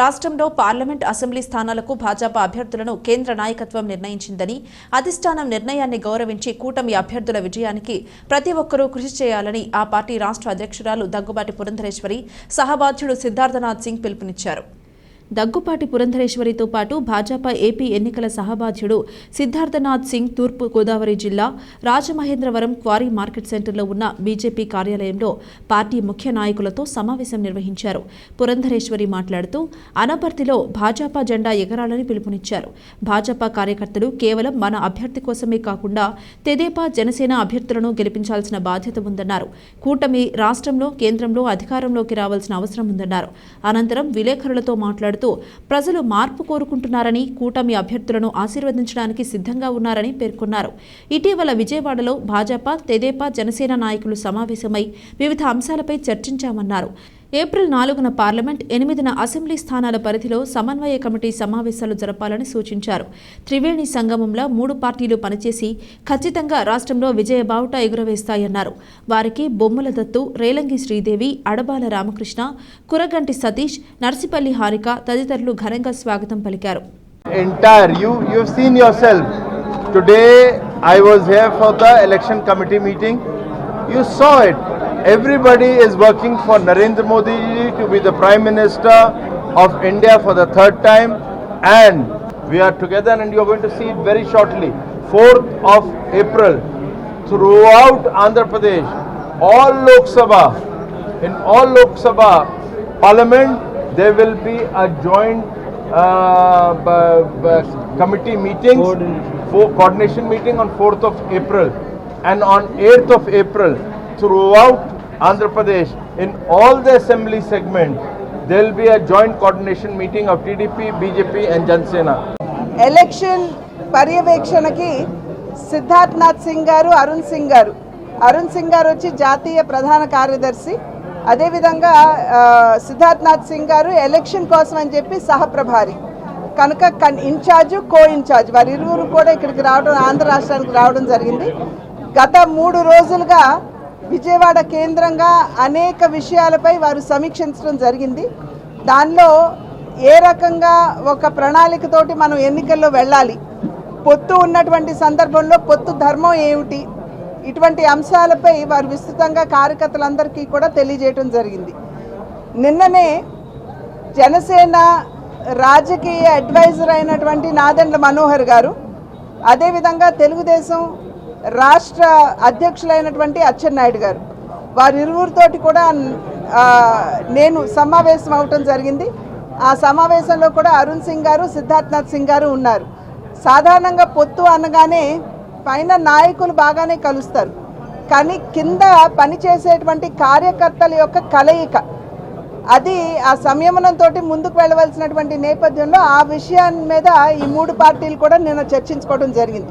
రాష్ట్రంలో parliament assembly స్థానాలకు భాజపా అభ్యర్థులను కేంద్ర నాయకత్వం నిర్ణయించిందని, అధిష్టానం నిర్ణయాన్ని గౌరవించి కూటమి అభ్యర్థుల విజయానికి ప్రతి ఒక్కరూ కృషి చేయాలని ఆ పార్టీ రాష్ట్ర అధ్యక్షురాలు దగ్గుబాటి పురంధరేశ్వరి సహబాధ్యుడు సిద్ధార్థనాథ్ సింగ్ పిలుపునిచ్చారు. దగ్గుపాటి పురంధరేశ్వరితో పాటు భాజపా ఏపీ ఎన్నికల సహబాధ్యుడు సిద్ధార్థనాథ్ సింగ్ తూర్పు గోదావరి జిల్లా రాజమహేంద్రవరం క్వారీ మార్కెట్ సెంటర్లో ఉన్న బీజేపీ కార్యాలయంలో పార్టీ ముఖ్య నాయకులతో సమావేశం నిర్వహించారు. పురంధరేశ్వరి మాట్లాడుతూ అనపర్తిలో భాజపా జెండా ఎగరాలని పిలుపునిచ్చారు. భాజపా కార్యకర్తలు కేవలం మన అభ్యర్థి కోసమే కాకుండా తెదేపా జనసేన అభ్యర్థులను గెలిపించాల్సిన బాధ్యత ఉందన్నారు. కూటమి రాష్ట్రంలో కేంద్రంలో అధికారంలోకి రావాల్సిన అవసరం ఉందన్నారు. అనంతరం విలేకరులతో మాట్లాడుతూ ప్రజలు మార్పు కోరుకుంటున్నారని, కూటమి అభ్యర్థులను ఆశీర్వదించడానికి సిద్ధంగా ఉన్నారని పేర్కొన్నారు. ఇటీవల విజయవాడలో భాజపా, తెదేపా, జనసేన నాయకులు సమావేశమై వివిధ అంశాలపై చర్చించామన్నారు. ఏప్రిల్ 4న పార్లమెంట్, 8న అసెంబ్లీ స్థానాల పరిధిలో సమన్వయ కమిటీ సమావేశాలు జరపాలని సూచించారు. త్రివేణి సంగమంలో 3 పార్టీలు పనిచేసి ఖచ్చితంగా రాష్ట్రంలో విజయ బావుట ఎగురవేస్తాయన్నారు. వారికి బొమ్మల దత్తు, రేలంగి శ్రీదేవి, అడబాల రామకృష్ణ, కురగంటి సతీష్, నర్సిపల్లి హారిక తదితరులు ఘనంగా స్వాగతం పలికారు. You've seen yourself. Today I was here for the election committee meeting. You saw it. Everybody is working for Narendra Modi ji to be the Prime Minister of India for the 3rd time, and we are together, and you are going to see it very shortly. 4th of April, throughout Andhra Pradesh, all Lok Sabha, in all Lok Sabha Parliament, there will be a joint committee meetings, coordination meeting on 4th of April, and on 8th of April, throughout Andhra Pradesh, in all the assembly segments, there will be a joint coordination meeting of TDP, BJP and Jansena. Election పర్యవేక్షణకి Siddharth Nath Singh గారు, అరుణ్ సింగ్ గారు వచ్చి జాతీయ ప్రధాన కార్యదర్శి, అదేవిధంగా సిద్ధార్థనాథ్ సింగ్ గారు election కోసం అని చెప్పి సహప్రభారి కనుక ఇన్ఛార్జ్, కో ఇన్ఛార్జ్ వారిరువురు కూడా ఇక్కడికి రావడం, ఆంధ్ర రాష్ట్రానికి రావడం జరిగింది. గత 3 రోజులుగా విజయవాడ కేంద్రంగా అనేక విషయాలపై వారు సమీక్షించడం జరిగింది. దానిలో ఏ రకంగా ఒక ప్రణాళికతోటి మనం ఎన్నికల్లో వెళ్ళాలి, పొత్తు ఉన్నటువంటి సందర్భంలో పొత్తు ధర్మం ఏమిటి, ఇటువంటి అంశాలపై వారు విస్తృతంగా కార్యకర్తలందరికీ కూడా తెలియజేయడం జరిగింది. నిన్ననే జనసేన రాజకీయ అడ్వైజర్ అయినటువంటి నాదెండ్ల మనోహర్ గారు, అదేవిధంగా తెలుగుదేశం రాష్ట్ర అధ్యక్షులైనటువంటి అచ్చెన్నాయుడు గారు, వారిరువురితోటి కూడా నేను సమావేశం అవటం జరిగింది. ఆ సమావేశంలో కూడా అరుణ్ సింగ్ గారు, సిద్ధార్థనాథ్ సింగ్ గారు ఉన్నారు. సాధారణంగా పొత్తు అనగానే పైన నాయకులు బాగానే కలుస్తారు, కానీ కింద పనిచేసేటువంటి కార్యకర్తల యొక్క కలయిక, అది ఆ సంయమనంతో ముందుకు వెళ్ళవలసినటువంటి నేపథ్యంలో ఆ విషయాన్ని మీద ఈ 3 పార్టీలు కూడా నిన్న చర్చించుకోవడం జరిగింది.